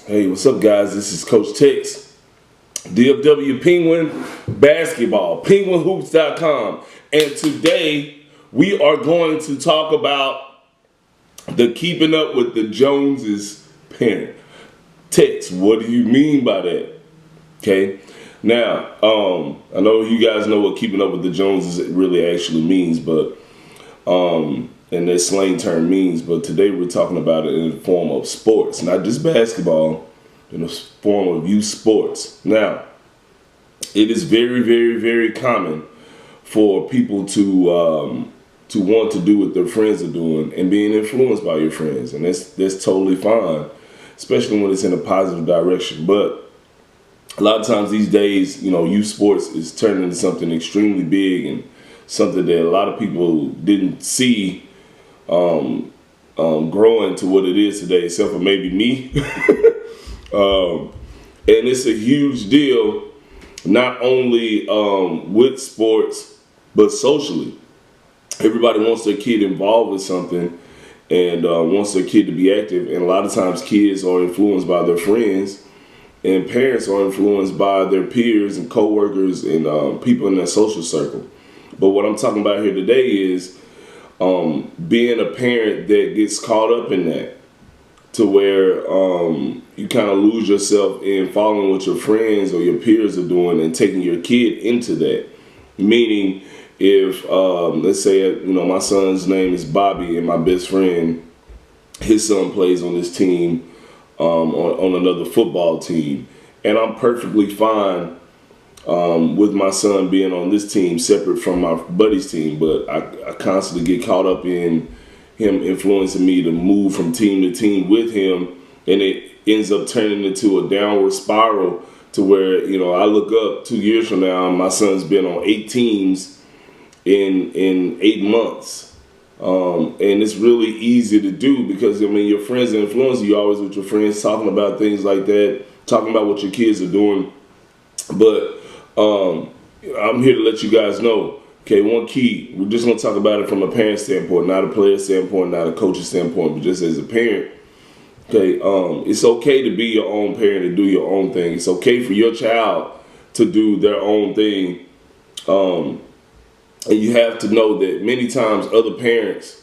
Hey, what's up, guys? This is Coach Tex, DFW Penguin Basketball, Penguinhoops.com. And today we are going to talk about the keeping up with the Joneses parent. Tex, what do you mean by that? Okay. Now, I know you guys know what keeping up with the Joneses really actually means, but and that slang term means, but today we're talking about it in the form of sports, not just basketball, in the form of youth sports. Now, it is very, very, very common for people to want to do what their friends are doing and being influenced by your friends, and that's totally fine, especially when it's in a positive direction. But a lot of times these days, youth sports is turning into something extremely big and something that a lot of people didn't see growing to what it is today, except for maybe me. And it's a huge deal, not only with sports, but socially. Everybody wants their kid involved with something and wants their kid to be active. And a lot of times kids are influenced by their friends, and parents are influenced by their peers and coworkers and people in their social circle. But what I'm talking about here today is being a parent that gets caught up in that, to where you kind of lose yourself in following what your friends or your peers are doing and taking your kid into that. Meaning, if let's say my son's name is Bobby and my best friend, his son plays on this team, on another football team, and I'm perfectly fine with my son being on this team separate from my buddy's team, but I constantly get caught up in him influencing me to move from team to team with him, and it ends up turning into a downward spiral to where I look up 2 years from now, my son's been on 8 teams in 8 months, and it's really easy to do because your friends influence you. You're always with your friends talking about things like that, talking about what your kids are doing, but I'm here to let you guys know, okay, one key, we're just going to talk about it from a parent standpoint, not a player standpoint, not a coach's standpoint, but just as a parent. Okay, it's okay to be your own parent and do your own thing. It's okay for your child to do their own thing. And you have to know that many times other parents,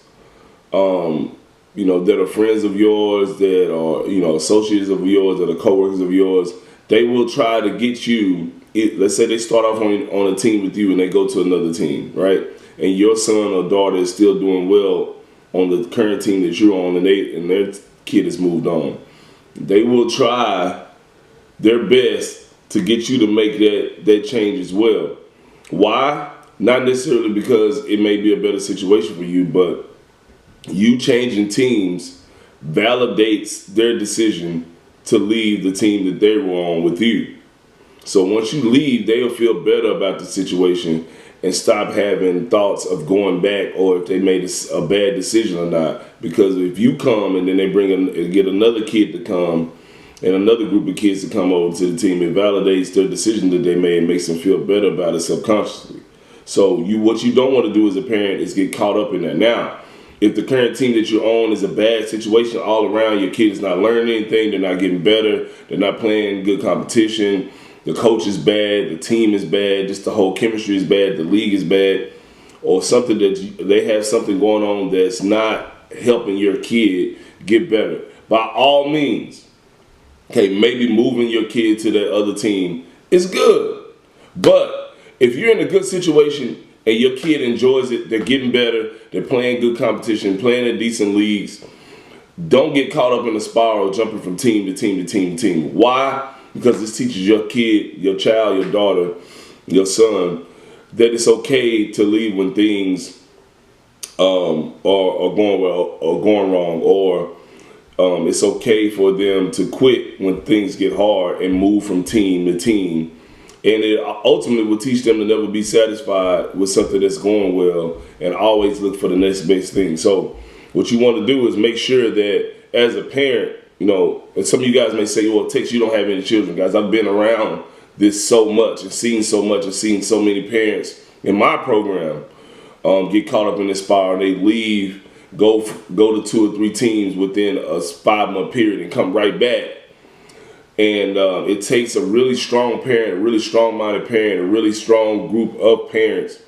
that are friends of yours, that are, associates of yours, that are coworkers of yours, they will try to get you. Let's say they start off on a team with you and they go to another team, right? And your son or daughter is still doing well on the current team that you're on, and their kid has moved on. They will try their best to get you to make that change as well. Why? Not necessarily because it may be a better situation for you, but you changing teams validates their decision to leave the team that they were on with you. So once you leave, they'll feel better about the situation and stop having thoughts of going back or if they made a bad decision or not. Because if you come and then they get another kid to come and another group of kids to come over to the team, it validates their decision that they made and makes them feel better about it subconsciously. So what you don't want to do as a parent is get caught up in that. Now, if the current team that you're on is a bad situation all around, your kid is not learning anything, they're not getting better, they're not playing good competition, the coach is bad, the team is bad, just the whole chemistry is bad, the league is bad, or something that they have something going on that's not helping your kid get better, by all means, okay, maybe moving your kid to that other team is good. But if you're in a good situation and your kid enjoys it, they're getting better, they're playing good competition, playing in decent leagues, don't get caught up in a spiral jumping from team to team to team to team. Why? Because this teaches your kid, your child, your daughter, your son, that it's okay to leave when things are going well or going wrong, or it's okay for them to quit when things get hard and move from team to team. And it ultimately will teach them to never be satisfied with something that's going well and always look for the next best thing. So what you want to do is make sure that as a parent, and some of you guys may say, well, Tex, you don't have any children. Guys, I've been around this so much and seen so much and seen so many parents in my program get caught up in this spiral. They leave, go to 2 or 3 teams within a 5-month period and come right back And it takes a really strong parent, a really strong-minded parent, a really strong group of parents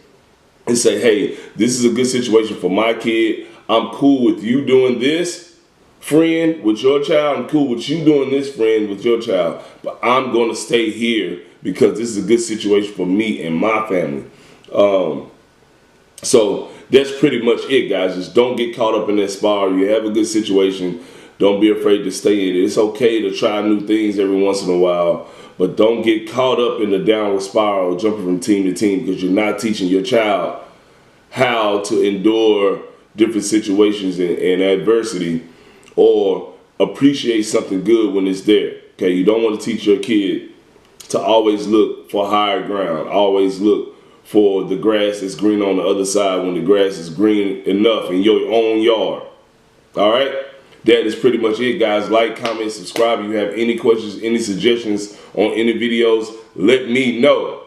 and say, hey, this is a good situation for my kid. I'm cool with you doing this, friend, with your child. I'm cool with you doing this, friend, with your child. But I'm going to stay here because this is a good situation for me and my family. So that's pretty much it, guys. Just don't get caught up in that spiral. You have a good situation. Don't be afraid to stay in it. It's okay to try new things every once in a while, but don't get caught up in the downward spiral, jumping from team to team, because you're not teaching your child how to endure different situations and adversity, or appreciate something good when it's there. Okay, you don't want to teach your kid to always look for higher ground, always look for the grass that's green on the other side when the grass is green enough in your own yard. All right? That is pretty much it, guys. Like, comment, subscribe. If you have any questions, any suggestions on any videos, let me know.